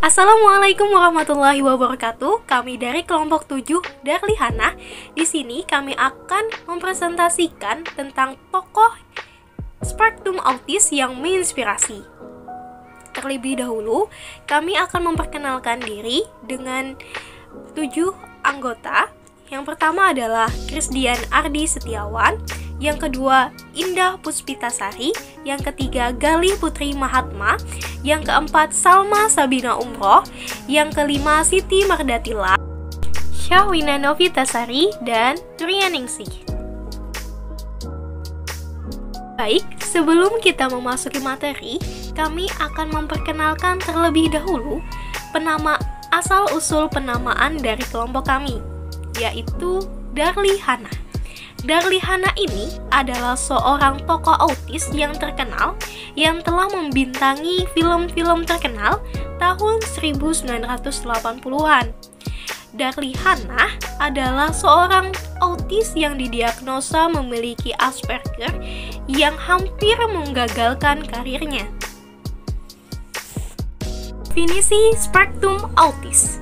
Assalamualaikum warahmatullahi wabarakatuh. Kami dari kelompok 7 Darli Hana. Di sini kami akan mempresentasikan tentang tokoh spektrum autis yang menginspirasi. Terlebih dahulu, kami akan memperkenalkan diri dengan 7 anggota. Yang pertama adalah Krisdian Ardi Setiawan, yang kedua Indah Puspitasari, yang ketiga Gali Putri Mahatma, yang keempat Salma Sabina Umroh, yang kelima Siti Mardatila, Syahwina Novitasari, dan Turianingsih. Baik, sebelum kita memasuki materi, kami akan memperkenalkan terlebih dahulu asal-usul penamaan dari kelompok kami, yaitu Darli Hana. Darli Hana ini adalah seorang tokoh autis yang terkenal yang telah membintangi film-film terkenal tahun 1980-an. Darli Hana adalah seorang autis yang didiagnosa memiliki Asperger yang hampir menggagalkan karirnya. Definisi spektrum autis.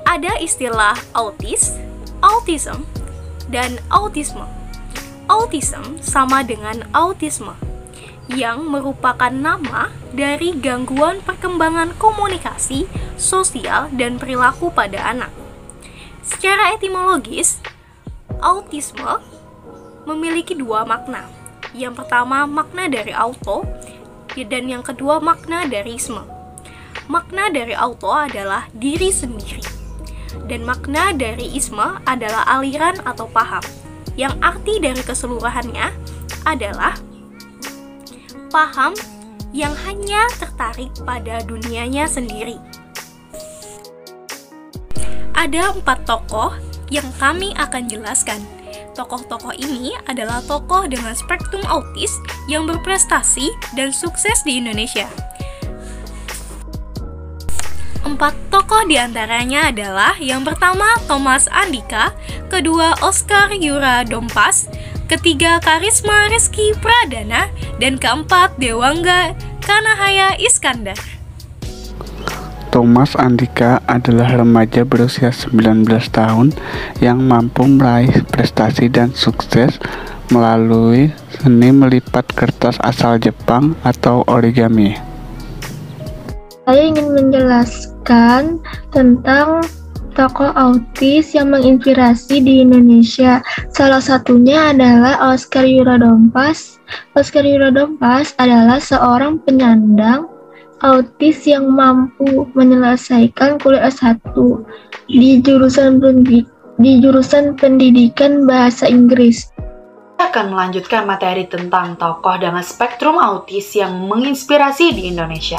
Ada istilah autis, autism, dan autisme. Autism sama dengan autisme, yang merupakan nama dari gangguan perkembangan komunikasi, sosial, dan perilaku pada anak. Secara etimologis, autisme memiliki dua makna. Yang pertama makna dari auto, dan yang kedua makna dari isme. Makna dari auto adalah diri sendiri, dan makna dari isme adalah aliran atau paham, yang arti dari keseluruhannya adalah paham yang hanya tertarik pada dunianya sendiri. Ada 4 tokoh yang kami akan jelaskan. Tokoh-tokoh ini adalah tokoh dengan spektrum autis yang berprestasi dan sukses di Indonesia. 4 tokoh diantaranya adalah yang pertama Thomas Andika, kedua Oscar Yura Dompas, ketiga Karisma Rizky Pradana, dan keempat Dewangga Kanahaya Iskandar. Thomas Andika adalah remaja berusia 19 tahun yang mampu meraih prestasi dan sukses melalui seni melipat kertas asal Jepang atau origami. Saya ingin menjelaskan tentang tokoh autis yang menginspirasi di Indonesia. Salah satunya adalah Oscar Yura Dompas. Oscar Yura Dompas adalah seorang penyandang autis yang mampu menyelesaikan kuliah S1 di jurusan pendidikan bahasa Inggris. Kita akan melanjutkan materi tentang tokoh dengan spektrum autis yang menginspirasi di Indonesia.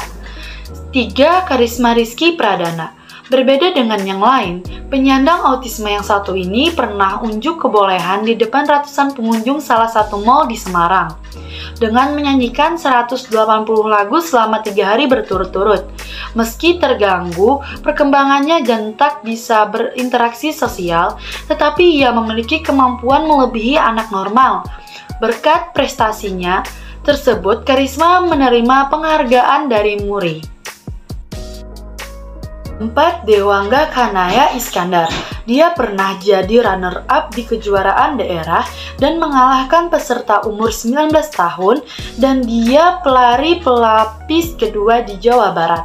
3. Karisma Rizky Pradana. Berbeda dengan yang lain, penyandang autisme yang satu ini pernah unjuk kebolehan di depan ratusan pengunjung salah satu mal di Semarang dengan menyanyikan 180 lagu selama 3 hari berturut-turut. Meski terganggu perkembangannya dan tak bisa berinteraksi sosial, tetapi ia memiliki kemampuan melebihi anak normal. Berkat prestasinya tersebut, Karisma menerima penghargaan dari Muri. 4. Dewangga Kanahaya Iskandar. Dia pernah jadi runner-up di kejuaraan daerah dan mengalahkan peserta umur 19 tahun, dan dia pelari pelapis kedua di Jawa Barat.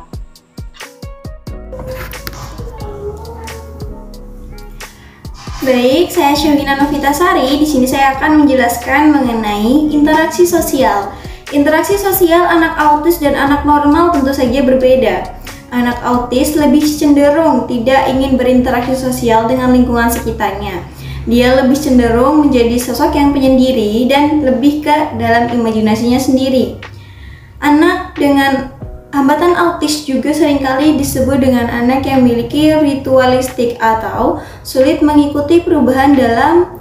Baik, saya Syahwina Novitasari. Di sini saya akan menjelaskan mengenai interaksi sosial. Interaksi sosial anak autis dan anak normal tentu saja berbeda. Anak autis lebih cenderung tidak ingin berinteraksi sosial dengan lingkungan sekitarnya. Dia lebih cenderung menjadi sosok yang penyendiri dan lebih ke dalam imajinasinya sendiri. Anak dengan hambatan autis juga seringkali disebut dengan anak yang memiliki ritualistik atau sulit mengikuti perubahan dalam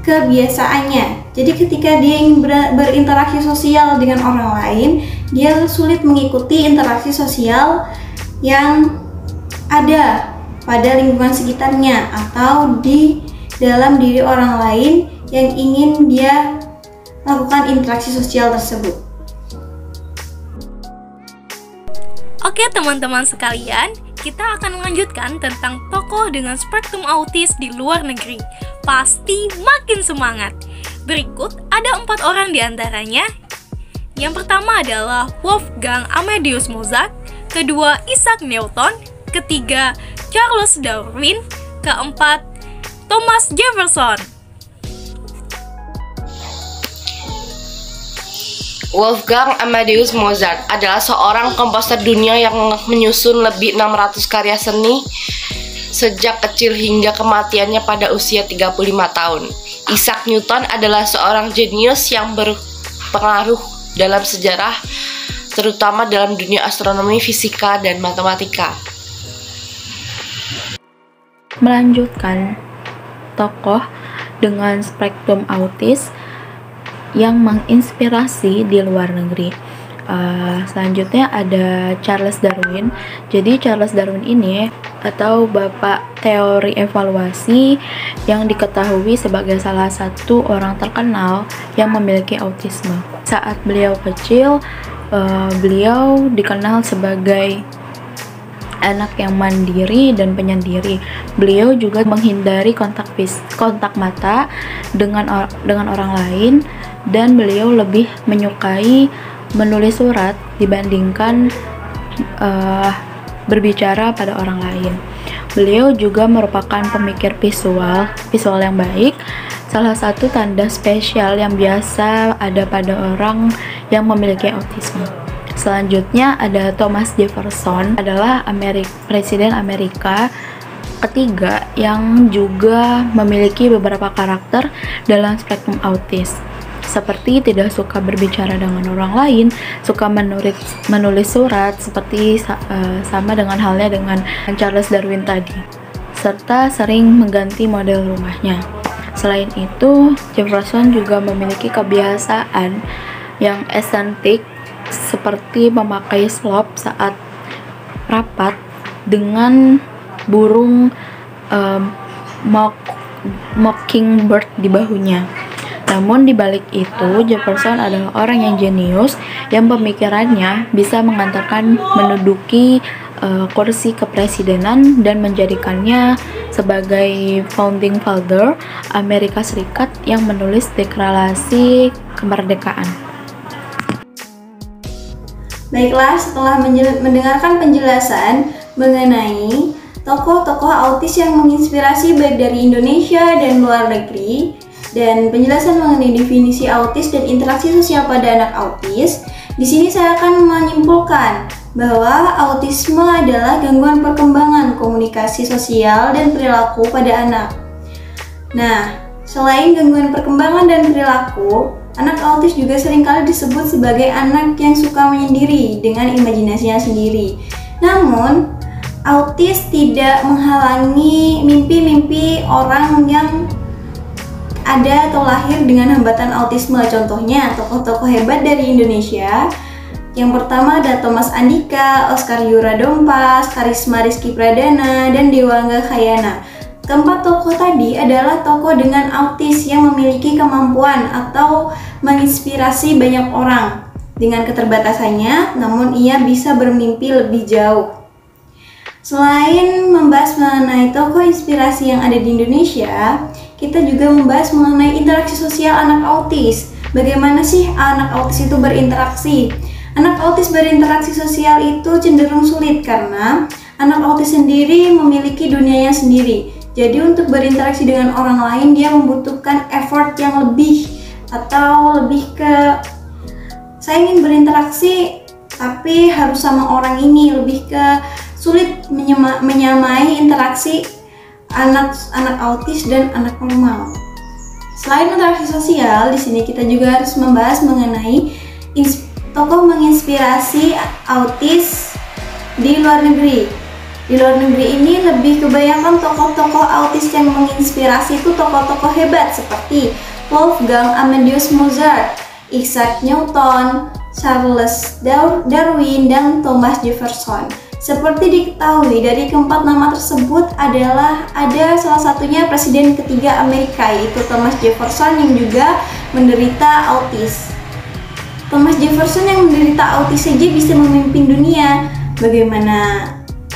kebiasaannya. Jadi ketika dia ingin berinteraksi sosial dengan orang lain, dia sulit mengikuti interaksi sosial yang ada pada lingkungan sekitarnya atau di dalam diri orang lain yang ingin dia lakukan interaksi sosial tersebut. Oke teman-teman sekalian, kita akan melanjutkan tentang tokoh dengan spektrum autis di luar negeri. Pasti makin semangat. Berikut ada 4 orang di antaranya. Yang pertama adalah Wolfgang Amadeus Mozart, kedua Isaac Newton, ketiga Charles Darwin, keempat Thomas Jefferson. Wolfgang Amadeus Mozart adalah seorang komposer dunia yang menyusun lebih 600 karya seni sejak kecil hingga kematiannya pada usia 35 tahun. Isaac Newton adalah seorang jenius yang berpengaruh dalam sejarah, terutama dalam dunia astronomi, fisika, dan matematika. Melanjutkan, tokoh dengan spektrum autis yang menginspirasi di luar negeri. Selanjutnya ada Charles Darwin. Jadi Charles Darwin ini atau bapak teori evolusi yang diketahui sebagai salah satu orang terkenal yang memiliki autisme. Saat beliau kecil, beliau dikenal sebagai anak yang mandiri dan penyendiri. Beliau juga menghindari kontak mata dengan orang lain, dan beliau lebih menyukai menulis surat dibandingkan berbicara pada orang lain. Beliau juga merupakan pemikir visual yang baik, salah satu tanda spesial yang biasa ada pada orang yang memiliki autisme. Selanjutnya ada Thomas Jefferson, adalah Presiden Amerika ketiga yang juga memiliki beberapa karakter dalam spektrum autis, seperti tidak suka berbicara dengan orang lain, suka menulis surat seperti sama dengan halnya dengan Charles Darwin tadi, serta sering mengganti model rumahnya. Selain itu, Jefferson juga memiliki kebiasaan yang estetik seperti memakai slop saat rapat dengan burung mockingbird di bahunya. Namun di balik itu, Jefferson adalah orang yang jenius yang pemikirannya bisa mengantarkan menduduki kursi kepresidenan dan menjadikannya sebagai founding father Amerika Serikat yang menulis deklarasi kemerdekaan. Baiklah, setelah mendengarkan penjelasan mengenai tokoh-tokoh autis yang menginspirasi baik dari Indonesia dan luar negeri, dan penjelasan mengenai definisi autis dan interaksi sosial pada anak autis, di sini saya akan menyimpulkan bahwa autisme adalah gangguan perkembangan komunikasi sosial dan perilaku pada anak. Nah, selain gangguan perkembangan dan perilaku, anak autis juga seringkali disebut sebagai anak yang suka menyendiri dengan imajinasinya sendiri. Namun, autis tidak menghalangi mimpi-mimpi orang yang ada atau lahir dengan hambatan autisme. Contohnya, tokoh-tokoh hebat dari Indonesia. Yang pertama ada Thomas Andika, Oscar Yuradompas, Karisma Rizky Pradana, dan Dewangga Khayana. Keempat tokoh tadi adalah tokoh dengan autis yang memiliki kemampuan atau menginspirasi banyak orang dengan keterbatasannya, namun ia bisa bermimpi lebih jauh. Selain membahas mengenai tokoh inspirasi yang ada di Indonesia, kita juga membahas mengenai interaksi sosial anak autis. Bagaimana sih anak autis itu berinteraksi? Anak autis berinteraksi sosial itu cenderung sulit karena anak autis sendiri memiliki dunianya sendiri. Jadi untuk berinteraksi dengan orang lain dia membutuhkan effort yang lebih, atau lebih ke saya ingin berinteraksi tapi harus sama orang ini, lebih ke sulit menyamai interaksi anak autis dan anak normal. Selain interaksi sosial, di sini kita juga harus membahas mengenai tokoh menginspirasi autis di luar negeri. Di luar negeri ini lebih kebanyakan tokoh-tokoh autis yang menginspirasi itu tokoh-tokoh hebat seperti Wolfgang Amadeus Mozart, Isaac Newton, Charles Darwin, dan Thomas Jefferson. Seperti diketahui dari keempat nama tersebut ada salah satunya presiden ketiga Amerika, yaitu Thomas Jefferson yang juga menderita autis. Thomas Jefferson yang menderita autis saja bisa memimpin dunia. bagaimana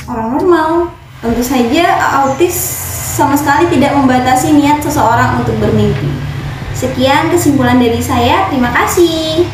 orang normal. Tentu saja autis sama sekali tidak membatasi niat seseorang untuk bermimpi. Sekian kesimpulan dari saya, terima kasih.